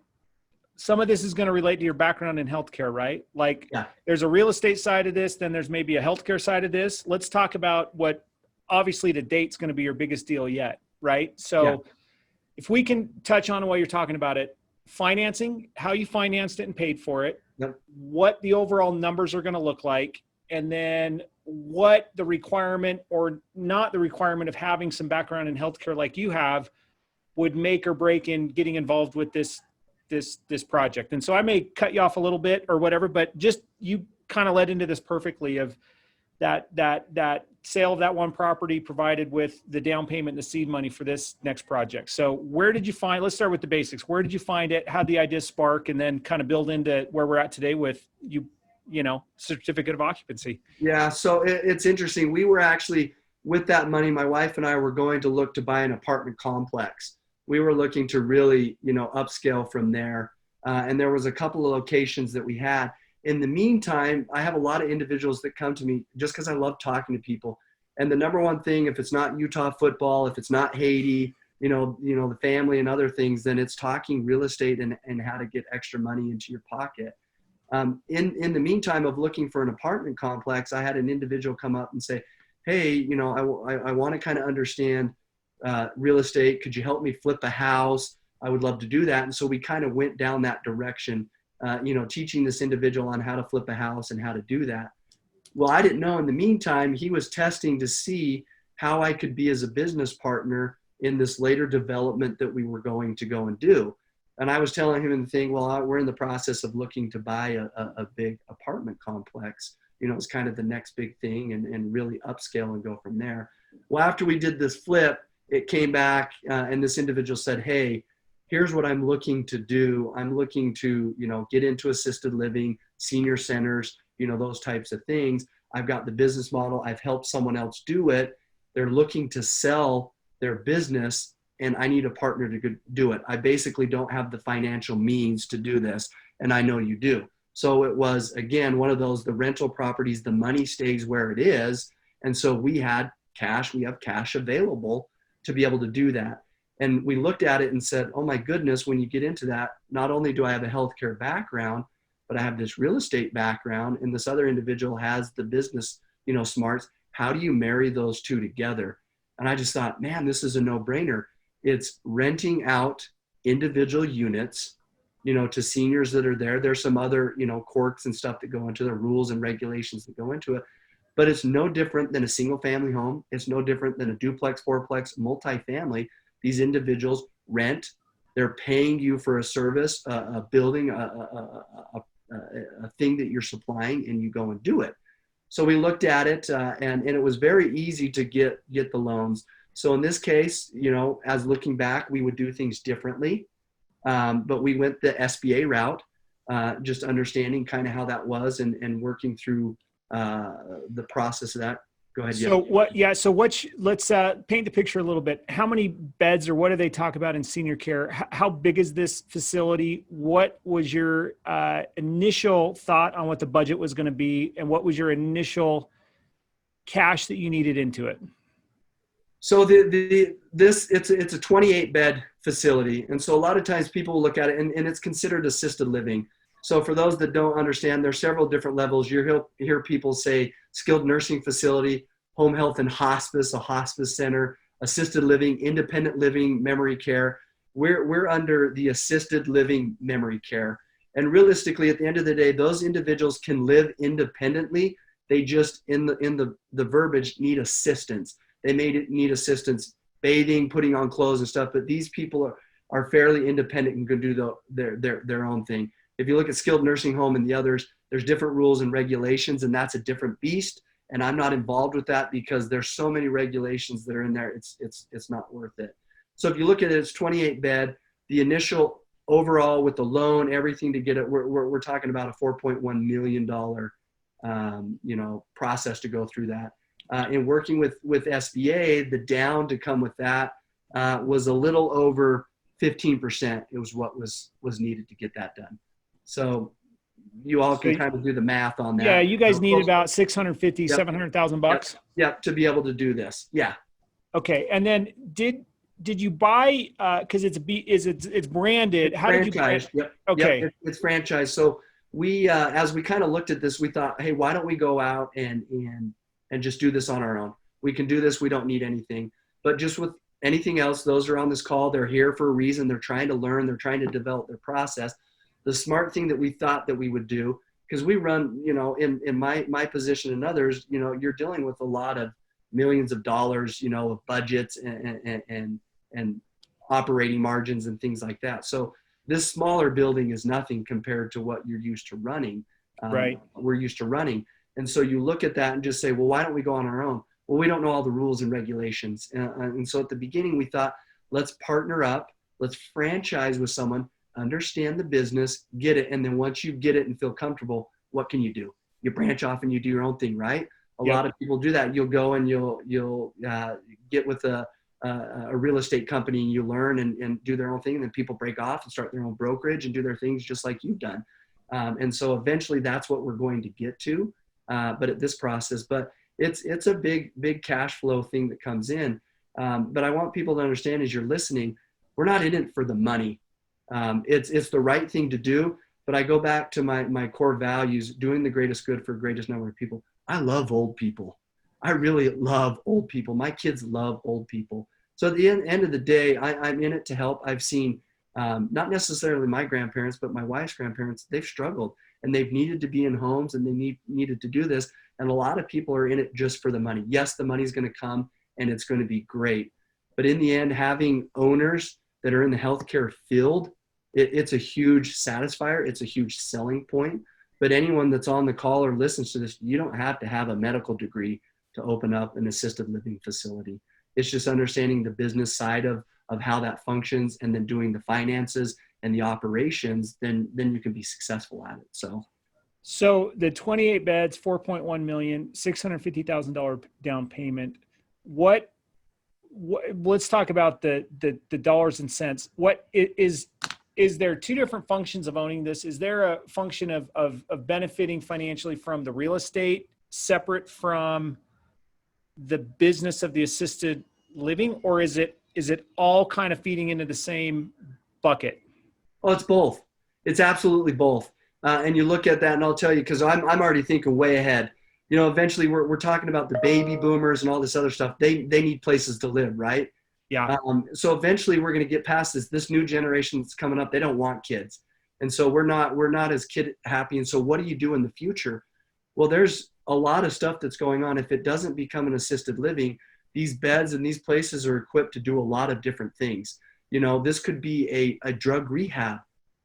Some of this is going to relate to your background in healthcare, right? Like there's a real estate side of this, then there's maybe a healthcare side of this. Let's talk about what obviously to date's going to be your biggest deal yet, right? So if we can touch on while you're talking about it, financing, how you financed it and paid for it, what the overall numbers are going to look like, and then what the requirement or not the requirement of having some background in healthcare like you have would make or break in getting involved with this project. And so I may cut you off a little bit or whatever, but just you kind of led into this perfectly of that sale of that one property provided with the down payment and the seed money for this next project. So where did you find, let's start with the basics. Where did you find it? How'd the idea spark, and then kind of build into where we're at today with certificate of occupancy? Yeah. So it's interesting. We were actually, with that money, my wife and I were going to look to buy an apartment complex. We were looking to really, upscale from there. And there was a couple of locations that we had. In the meantime, I have a lot of individuals that come to me just because I love talking to people. And the number one thing, if it's not Utah football, if it's not Haiti, the family and other things, then it's talking real estate and how to get extra money into your pocket. In the meantime of looking for an apartment complex, I had an individual come up and say, hey, I want to kind of understand real estate. Could you help me flip a house? I would love to do that. And so we kind of went down that direction, teaching this individual on how to flip a house and how to do that. Well, I didn't know in the meantime, he was testing to see how I could be as a business partner in this later development that we were going to go and do. And I was telling him the thing, well, we're in the process of looking to buy a big apartment complex. It's kind of the next big thing and really upscale and go from there. Well, after we did this flip, it came back and this individual said, hey, here's what I'm looking to do. I'm looking to, get into assisted living, senior centers, those types of things. I've got the business model. I've helped someone else do it. They're looking to sell their business, and I need a partner to do it. I basically don't have the financial means to do this, and I know you do. So it was, again, one of those, the rental properties, the money stays where it is. And so we had cash. We have cash available to be able to do that. And we looked at it and said, oh my goodness, when you get into that, not only do I have a healthcare background, but I have this real estate background, and this other individual has the business, smarts. How do you marry those two together? And I just thought, man, this is a no-brainer. It's renting out individual units, to seniors that are there. There's some other, quirks and stuff that go into the rules and regulations that go into it. But it's no different than a single family home. It's no different than a duplex, fourplex, multifamily. These individuals rent. They're paying you for a service, a building, a thing that you're supplying, and you go and do it. So we looked at it, and it was very easy to get the loans. So in this case, as looking back, we would do things differently. But we went the SBA route, just understanding kind of how that was and working through the process of that. Go ahead. So let's paint the picture a little bit. How many beds or what do they talk about in senior care? How big is this facility? What was your initial thought on what the budget was going to be? And what was your initial cash that you needed into it? So it's a 28 bed facility. And so a lot of times people look at it and it's considered assisted living. So for those that don't understand, there's several different levels. You hear people say skilled nursing facility, home health and hospice, a hospice center, assisted living, independent living, memory care. We're under the assisted living memory care. And realistically, at the end of the day, those individuals can live independently. They just, in the verbiage, need assistance. They may need assistance bathing, putting on clothes and stuff, but these people are fairly independent and can do their own thing. If you look at skilled nursing home and the others, there's different rules and regulations, and that's a different beast. And I'm not involved with that because there's so many regulations that are in there. It's not worth it. So if you look at it, it's 28 bed. The initial overall with the loan, everything to get it, we're talking about a $4.1 million, process to go through that. In working with SBA, the down to come with that was a little over 15%. It was what was needed to get that done. So you all can kind of do the math on that. Yeah, you guys need about $650,000, Yep. $700,000. Yep, to be able to do this. Yeah. Okay, and then did you buy? Because it's branded. How did you buy it? Yep. Okay, Yep, it's franchised. So we, as we kind of looked at this, we thought, hey, why don't we go out and just do this on our own? We can do this. We don't need anything. But just with anything else, those are on this call. They're here for a reason. They're trying to learn. They're trying to develop their process. The smart thing that we thought that we would do, because we run, in my position and others, you're dealing with a lot of millions of dollars, of budgets and operating margins and things like that. So this smaller building is nothing compared to what you're used to running. Right. We're used to running. And so you look at that and just say, well, why don't we go on our own? Well, we don't know all the rules and regulations. And so at the beginning, we thought, let's partner up, let's franchise with someone, understand the business, get it. And then once you get it and feel comfortable, what can you do? You branch off and you do your own thing, right? A lot of people do that. You'll go and you'll get with a real estate company and you learn and do their own thing. And then people break off and start their own brokerage and do their things just like you've done. And so eventually that's what we're going to get to. But at this process, but it's a big cash flow thing that comes in. But I want people to understand as you're listening, we're not in it for the money. It's the right thing to do. But I go back to my core values, doing the greatest good for the greatest number of people. I love old people. I really love old people. My kids love old people. So at the end of the day, I'm in it to help. I've seen, not necessarily my grandparents, but my wife's grandparents, they've struggled and they've needed to be in homes and they needed to do this. And a lot of people are in it just for the money. Yes, the money's going to come and it's going to be great. But in the end, having owners that are in the healthcare field, it's a huge satisfier. It's a huge selling point. But anyone that's on the call or listens to this, you don't have to have a medical degree to open up an assisted living facility. It's just understanding the business side of how that functions and then doing the finances and the operations, then you can be successful at it. So the 28 beds, 4.1 million, $650,000 down payment. What let's talk about the dollars and cents. What is there two different functions of owning this? Is there a function of benefiting financially from the real estate separate from the business of the assisted living, or is it all kind of feeding into the same bucket? Oh, it's both. It's absolutely both. And you look at that, and I'll tell you, because I'm already thinking way ahead. Eventually we're talking about the baby boomers and all this other stuff. They need places to live, right? Yeah. So eventually we're going to get past this new generation that's coming up. They don't want kids. And so we're not as kid happy. And so what do you do in the future? Well, there's a lot of stuff that's going on. If it doesn't become an assisted living, these beds and these places are equipped to do a lot of different things. This could be a drug rehab,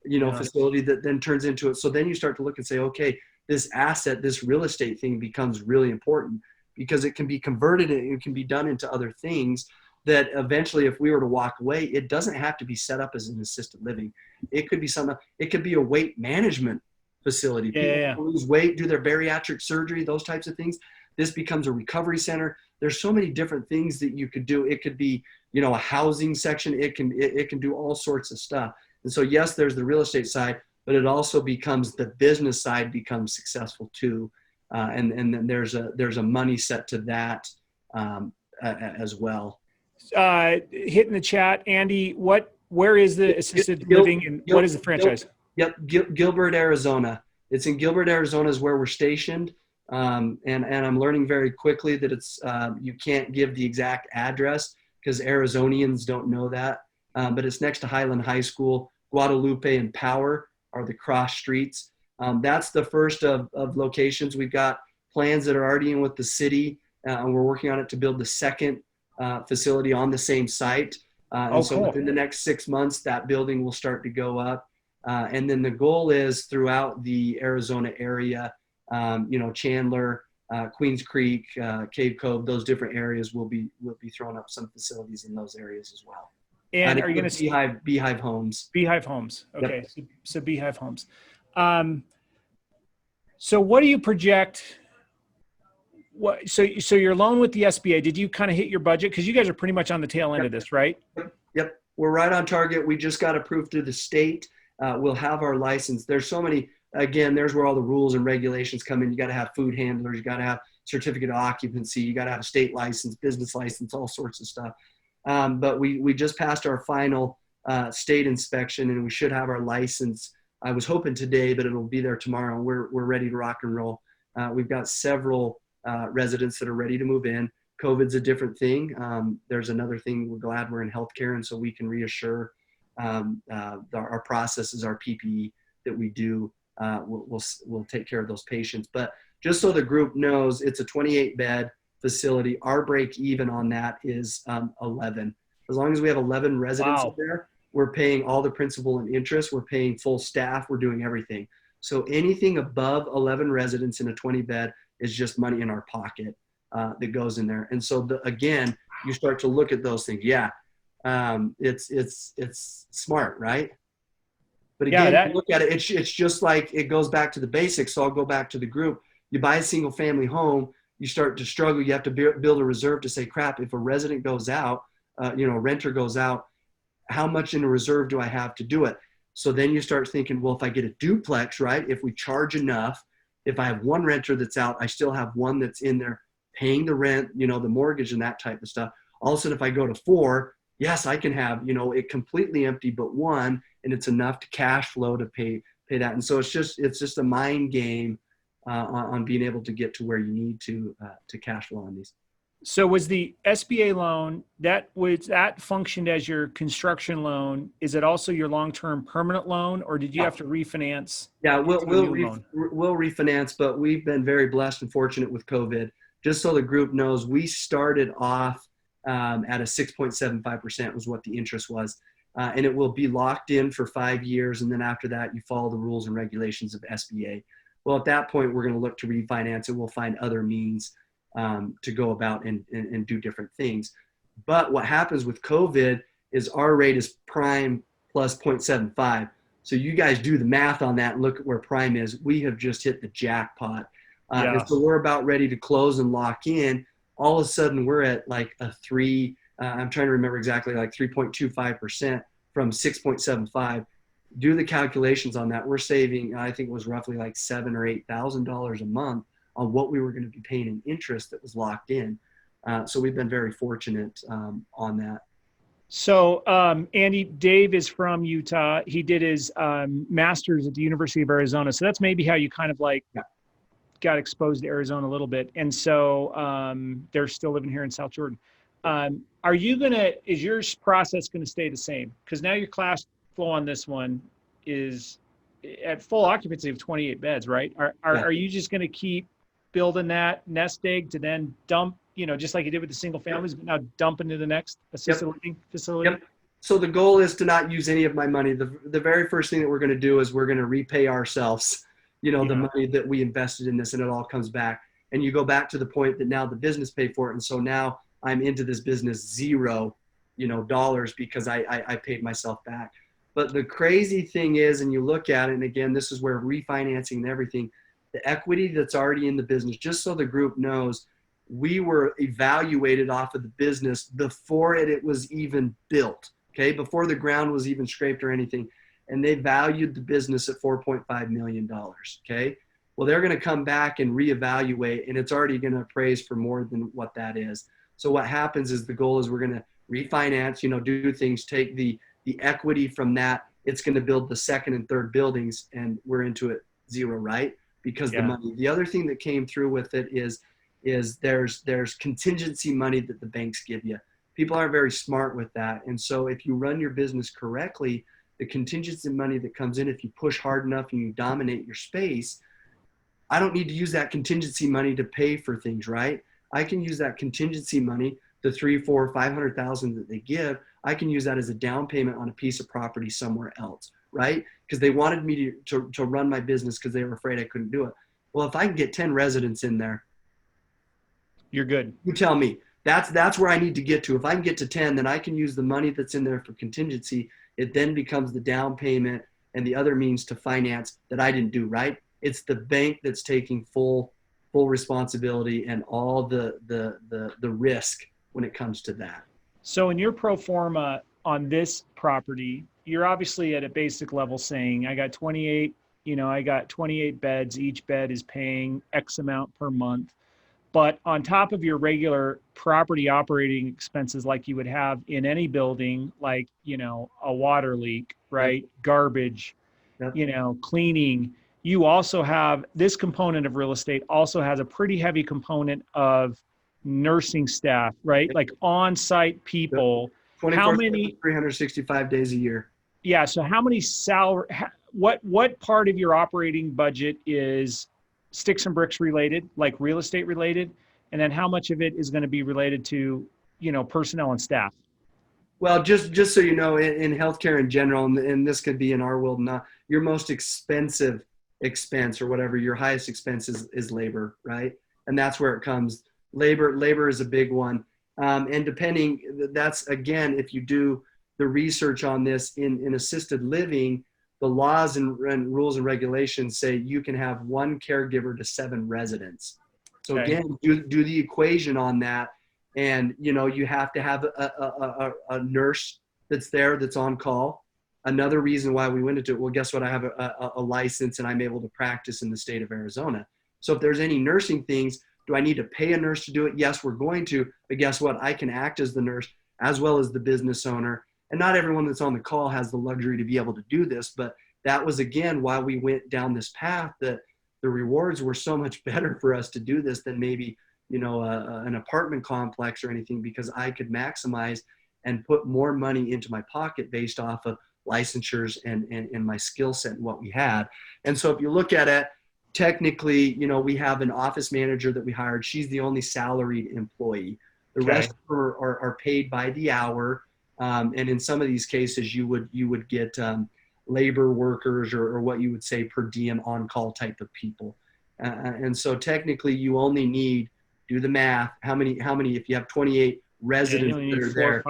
facility that then turns into it. So then you start to look and say, okay, this asset, this real estate thing becomes really important because it can be converted and it can be done into other things that eventually, if we were to walk away, it doesn't have to be set up as an assisted living. It could be something, it could be a weight management facility. People lose weight, do their bariatric surgery, those types of things. This becomes a recovery center. There's so many different things that you could do. It could be, a housing section. It can do all sorts of stuff. And so, yes, there's the real estate side, but it also becomes the business side becomes successful too. And then there's a money set to that as well. Hitting the chat, Andy, where is the assisted living and what is the franchise? Gilbert, Arizona. It's in Gilbert, Arizona is where we're stationed. And I'm learning very quickly that it's, you can't give the exact address because Arizonians don't know that. But it's next to Highland High School. Guadalupe and Power are the cross streets. That's the first of locations. We've got plans that are already in with the city, and we're working on it to build the second facility on the same site. So within the next 6 months, that building will start to go up. And then the goal is throughout the Arizona area, Chandler, Queens Creek, Cave Cove, those different areas will be throwing up some facilities in those areas as well. And are you going to Beehive Homes? Beehive Homes. Okay. Yep. So Beehive Homes. So what do you project? So your loan with the SBA, did you kind of hit your budget? Because you guys are pretty much on the tail end of this, right? Yep. We're right on target. We just got approved through the state. We'll have our license. There's so many, again, there's where all the rules and regulations come in. You got to have food handlers. You got to have certificate of occupancy. You got to have a state license, business license, all sorts of stuff. But we just passed our final state inspection and we should have our license. I was hoping today, but it'll be there tomorrow. We're ready to rock and roll. We've got several residents that are ready to move in. COVID's a different thing. There's another thing. We're glad we're in healthcare, and so we can reassure our processes, our PPE that we do. We'll take care of those patients. But just so the group knows, it's a 28-bed facility. Our break even on that is 11. As long as we have 11 residents in there, we're paying all the principal and interest. We're paying full staff. We're doing everything. So anything above 11 residents in a 20-bed is just money in our pocket that goes in there. And so again, you start to look at those things. Yeah, it's smart, right? But again, you look at it, it's just like it goes back to the basics. So I'll go back to the group. You buy a single family home, you start to struggle. You have to build a reserve to say, crap, if a resident goes out, renter goes out, how much in a reserve do I have to do it? So then you start thinking, well, if I get a duplex, right? If we charge enough, if I have one renter that's out, I still have one that's in there paying the rent, the mortgage and that type of stuff. All of a sudden, if I go to 4, yes, I can have, it completely empty, but 1, and it's enough to cash flow to pay that. And so it's just a mind game on being able to get to where you need to cash flow on these. So was the SBA loan that functioned as your construction loan? Is it also your long-term permanent loan, or did you have to refinance? Yeah, we'll refinance, but we've been very blessed and fortunate with COVID. Just so the group knows, we started off at a 6.75% was what the interest was. And it will be locked in for 5 years. And then after that, you follow the rules and regulations of SBA. Well, at that point, we're going to look to refinance it. We'll find other means to go about and do different things. But what happens with COVID is our rate is prime plus 0.75. So you guys do the math on that and look at where prime is. We have just hit the jackpot. And so we're about ready to close and lock in. All of a sudden, we're at like a 3, I'm trying to remember exactly, like 3.25% from 6.75. Do the calculations on that. We're saving, I think it was roughly like $7,000 or $8,000 a month on what we were going to be paying in interest that was locked in. So we've been very fortunate on that. So, Andy, Dave is from Utah. He did his master's at the University of Arizona. So that's maybe how you kind of like got exposed to Arizona a little bit. And so they're still living here in South Jordan. Is your process going to stay the same? Because now your class flow on this one is at full occupancy of 28 beds, right? Are you just going to keep building that nest egg to then dump, just like you did with the single families, but now dump into the next assisted living facility? Yep. So the goal is to not use any of my money. The very first thing that we're going to do is we're going to repay ourselves, the money that we invested in this, and it all comes back. And you go back to the point that now the business paid for it. And so now I'm into this business $0, dollars because I paid myself back. But the crazy thing is, and you look at it, and again, this is where refinancing and everything, the equity that's already in the business, just so the group knows, we were evaluated off of the business before it was even built, okay? Before the ground was even scraped or anything. And they valued the business at $4.5 million, okay? Well, they're going to come back and reevaluate, and it's already going to appraise for more than what that is. So what happens is the goal is we're going to refinance, do things, take the equity from that. It's going to build the second and third buildings, and we're into it $0, right? Because the money. The other thing that came through with it is there's contingency money that the banks give you. People aren't very smart with that. And so if you run your business correctly, the contingency money that comes in, if you push hard enough and you dominate your space, I don't need to use that contingency money to pay for things, right? I can use that contingency money, the $300,000, $400,000, $500,000 that they give. I can use that as a down payment on a piece of property somewhere else, right? Because they wanted me to run my business because they were afraid I couldn't do it. Well, if I can get 10 residents in there, you're good. You tell me. That's where I need to get to. If I can get to 10, then I can use the money that's in there for contingency. It then becomes the down payment and the other means to finance that I didn't do, right? It's the bank that's taking full responsibility and all the risk when it comes to that. So in your pro forma on this property, you're obviously at a basic level saying, I got 28 beds. Each bed is paying X amount per month. But on top of your regular property operating expenses, like you would have in any building, like, a water leak, right? Garbage, cleaning, you also have this component of real estate also has a pretty heavy component of nursing staff, right? Like on-site people. How many? 365 days a year. Yeah. So how many what part of your operating budget is sticks and bricks related, like real estate related? And then how much of it is going to be related to, personnel and staff? Well, just so you know, in healthcare in general, and this could be in our world, not your most expensive expense or whatever, your highest expense is labor, right? And that's where it comes. Labor is a big one. And depending, that's again, if you do the research on this in assisted living, the laws and rules and regulations say you can have one caregiver to 7 residents. So again, do the equation on that. And, you have to have a nurse that's there, that's on call. Another reason why we went into it, well, guess what? I have a license and I'm able to practice in the state of Arizona. So if there's any nursing things, do I need to pay a nurse to do it? Yes, we're going to. But guess what? I can act as the nurse as well as the business owner. And not everyone that's on the call has the luxury to be able to do this. But that was, again, why we went down this path, that the rewards were so much better for us to do this than maybe, an apartment complex or anything, because I could maximize and put more money into my pocket based off of licensures and my skill set and what we had. And so if you look at it, technically, we have an office manager that we hired. She's the only salaried employee. The rest are paid by the hour. And in some of these cases, you would get labor workers or what you would say per diem on-call type of people. And so technically, you only need, do the math, how many, if you have 28 residents that are there,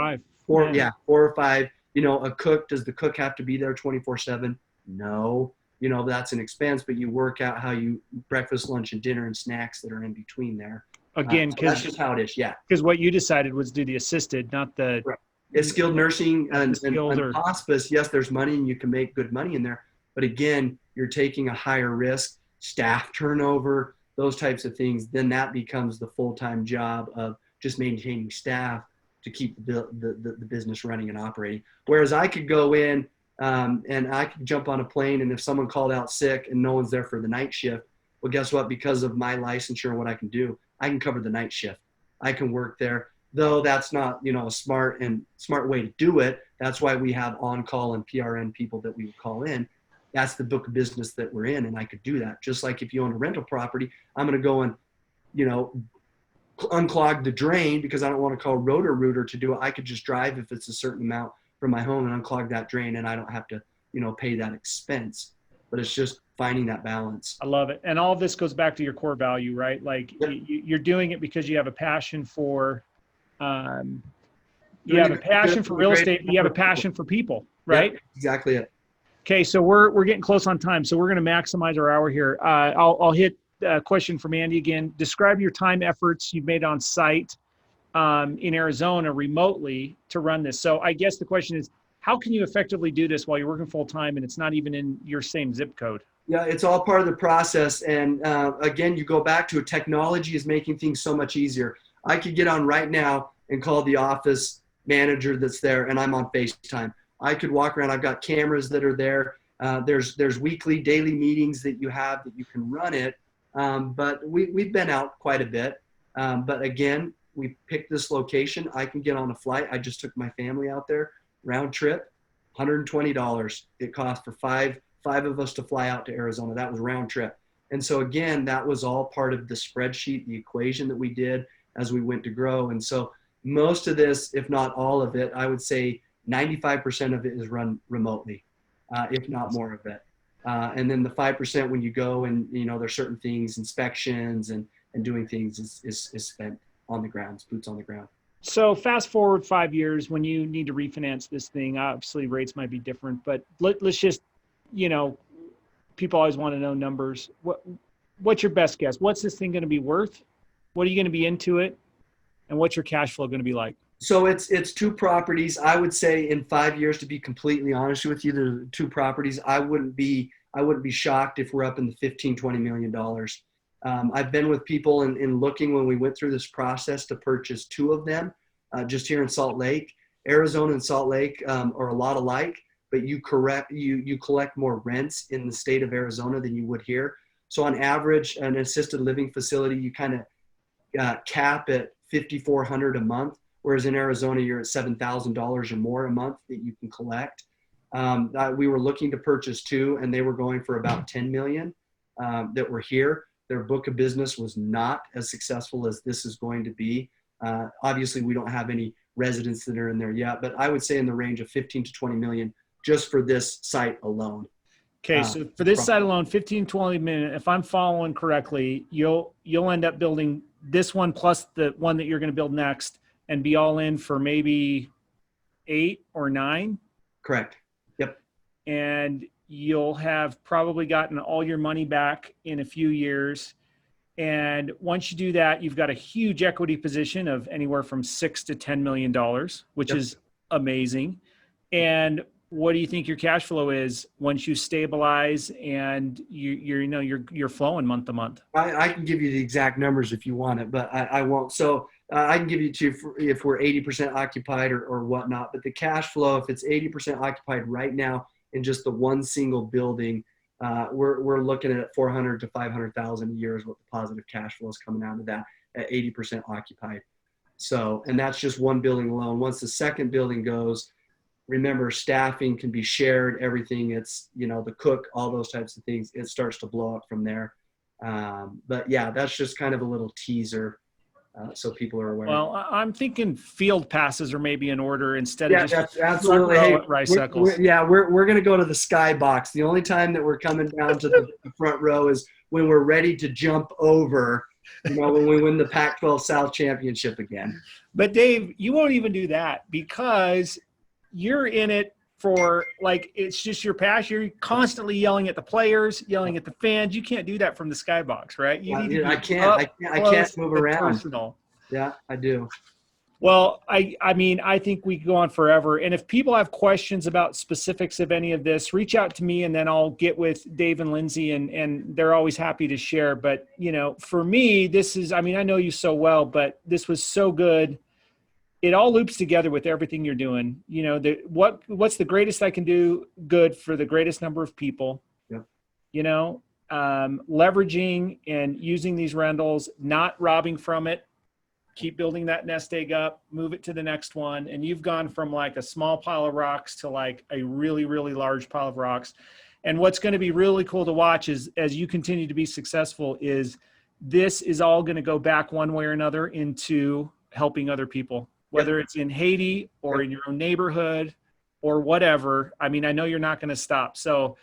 4 or 5, a cook, does the cook have to be there 24/7? No. That's an expense, but you work out how you breakfast, lunch, and dinner and snacks that are in between there. Again, so that's just how it is. Yeah. Because what you decided was do the assisted, not the. Right. It's skilled nursing and hospice. Yes, there's money and you can make good money in there. But again, you're taking a higher risk, staff turnover, those types of things. Then that becomes the full-time job of just maintaining staff to keep the business running and operating. Whereas I could go in and I could jump on a plane, and if someone called out sick and no one's there for the night shift, well, guess what? Because of my licensure and what I can do, I can cover the night shift. I can work there, though that's not, a smart way to do it. That's why we have on-call and PRN people that we would call in. That's the book of business that we're in, and I could do that. Just like if you own a rental property, I'm going to go and, unclog the drain because I don't want to call Roto-Rooter to do it. I could just drive if it's a certain amount from my home and unclog that drain, and I don't have to, pay that expense. But it's just finding that balance. I love it. And all of this goes back to your core value, right? Like you're doing it because you have a passion for, you have a passion for real estate. You have a passion for people, right? Yeah, exactly it. Okay. So we're getting close on time. So we're going to maximize our hour here. I'll hit a question from Andy again. Describe your time efforts you've made on site in Arizona remotely to run this. So I guess the question is, how can you effectively do this while you're working full time and it's not even in your same zip code? Yeah, it's all part of the process. And again, you go back to it. Technology is making things so much easier. I could get on right now and call the office manager that's there, and I'm on FaceTime. I could walk around. I've got cameras that are there. There's weekly, daily meetings that you have that you can run it. But we've been out quite a bit. But again, we picked this location. I can get on a flight. I just took my family out there. Round trip, $120 it cost for five of us to fly out to Arizona. That was round trip. And so again, that was all part of the spreadsheet, the equation that we did as we went to grow. And so most of this, if not all of it, I would say 95% of it is run remotely, if not more of it. And then the 5% when you go and, there's certain things, inspections and doing things is spent on the ground, boots on the ground. So fast forward 5 years when you need to refinance this thing, obviously rates might be different, but let's just, people always want to know numbers. What's your best guess? What's this thing going to be worth? What are you going to be into it? And what's your cash flow going to be like? So it's two properties. I would say in 5 years, to be completely honest with you, there are two properties. I wouldn't be shocked if we're up in the $15-20 million. I've been with people and looking when we went through this process to purchase two of them just here in Salt Lake. Arizona and Salt Lake are a lot alike, but you collect more rents in the state of Arizona than you would here. So on average, an assisted living facility, you kind of cap at $5,400 a month, whereas in Arizona, you're at $7,000 or more a month that you can collect. We were looking to purchase two, and they were going for about $10 million that were here. Their book of business was not as successful as this is going to be. Obviously, we don't have any residents that are in there yet, but I would say in the range of 15 to 20 million just for this site alone. Okay, so for this site alone, 15, 20 million, if I'm following correctly, you'll end up building this one plus the one that you're going to build next and be all in for maybe 8 or 9? Correct. Yep. And you'll have probably gotten all your money back in a few years. And once you do that, you've got a huge equity position of anywhere from $6 to $10 million, which Yep. is amazing. And what do you think your cash flow is once you stabilize and you're flowing month to month? I can give you the exact numbers if you want it, but I won't. So I can give you if we're 80% occupied or whatnot, but the cash flow, if it's 80% occupied right now in just the one single building, we're looking at 400 to 500,000 a year is what the positive cash flow is coming out of that at 80% occupied. So, and that's just one building alone. Once the second building goes, remember, staffing can be shared, everything. It's, the cook, all those types of things. It starts to blow up from there. But yeah, that's just kind of a little teaser so people are aware. Well, I'm thinking field passes are maybe in order instead of just absolutely. Hey, we're going to go to the skybox. The only time that we're coming down to the front row is when we're ready to jump over, when we win the Pac-12 South Championship again. But Dave, you won't even do that because you're in it for it's just your passion. You're constantly yelling at the players, yelling at the fans. You can't do that from the skybox, right? I can't move around. Personal. Yeah, I do. Well, I mean, I think we could go on forever. And if people have questions about specifics of any of this, reach out to me and then I'll get with Dave and Lindsay and they're always happy to share. But, you know, for me, this is, I mean, I know you so well, but this was so good. It all loops together with everything you're doing. You know, what's the greatest I can do good for the greatest number of people, Yep. you know, leveraging and using these rentals, not robbing from it. Keep building that nest egg up, move it to the next one. And you've gone from like a small pile of rocks to like a really, really large pile of rocks. And what's going to be really cool to watch is as you continue to be successful is this is all going to go back one way or another into helping other people, whether it's in Haiti or in your own neighborhood or whatever. I mean, I know you're not going to stop. So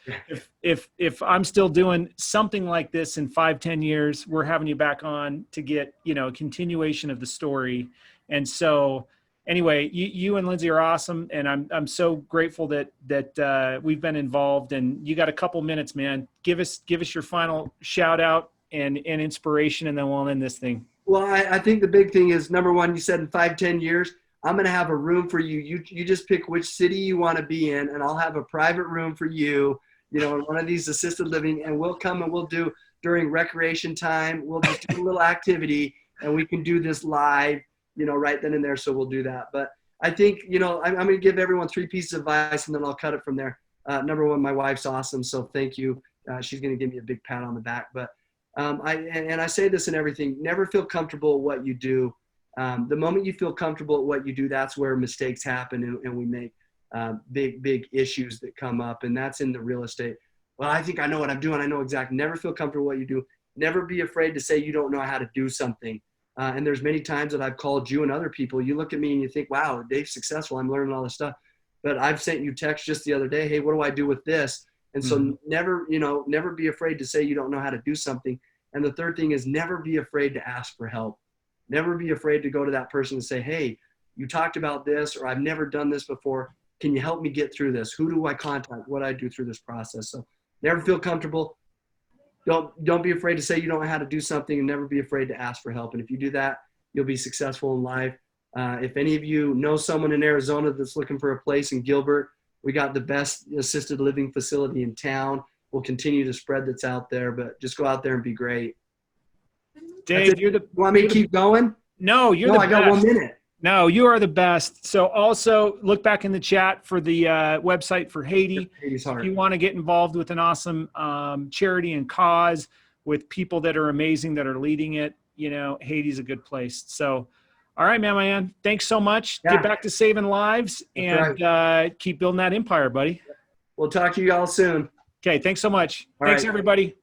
if I'm still doing something like this in 5-10 years, we're having you back on to get, you know, a continuation of the story. And so anyway, you and Lindsay are awesome. And I'm so grateful that we've been involved, and you got a couple minutes, man. Give us your final shout out and inspiration, and then we'll end this thing. Well, I think the big thing is, number one, you said in 5-10 years, I'm going to have a room for you. You just pick which city you want to be in, and I'll have a private room for you, you know, in one of these assisted living, and we'll come and we'll do during recreation time. We'll just do a little activity, and we can do this live, you know, right then and there. So we'll do that. But I think, you know, I'm going to give everyone 3 pieces of advice, and then I'll cut it from there. Number one, my wife's awesome. So thank you. She's going to give me a big pat on the back. But I say this in everything, never feel comfortable at what you do. The moment you feel comfortable at what you do, that's where mistakes happen and we make big issues that come up. And that's in the real estate. Well, I think I know what I'm doing. I know exactly. Never feel comfortable with what you do. Never be afraid to say you don't know how to do something. And there's many times that I've called you and other people. You look at me and you think, wow, Dave's successful. I'm learning all this stuff. But I've sent you text just the other day. Hey, what do I do with this? And so never be afraid to say you don't know how to do something. And the third thing is never be afraid to ask for help. Never be afraid to go to that person and say, hey, you talked about this, or I've never done this before. Can you help me get through this? Who do I contact? What do I do through this process? So never feel comfortable. Don't be afraid to say you don't know how to do something, and never be afraid to ask for help. And if you do that, you'll be successful in life. If any of you know someone in Arizona that's looking for a place in Gilbert, we got the best assisted living facility in town. We'll continue to spread that's out there, but just go out there and be great. Dave, you want me to keep going? No, you're the best. I got 1 minute. No, you are the best. So also look back in the chat for the website for Haiti. Haiti's hard. If you want to get involved with an awesome charity and cause with people that are amazing, that are leading it, you know, Haiti's a good place. So, all right, man. Thanks so much. Yeah. Get back to saving lives and keep building that empire, buddy. We'll talk to you all soon. Okay, thanks so much. All Thanks, right. everybody.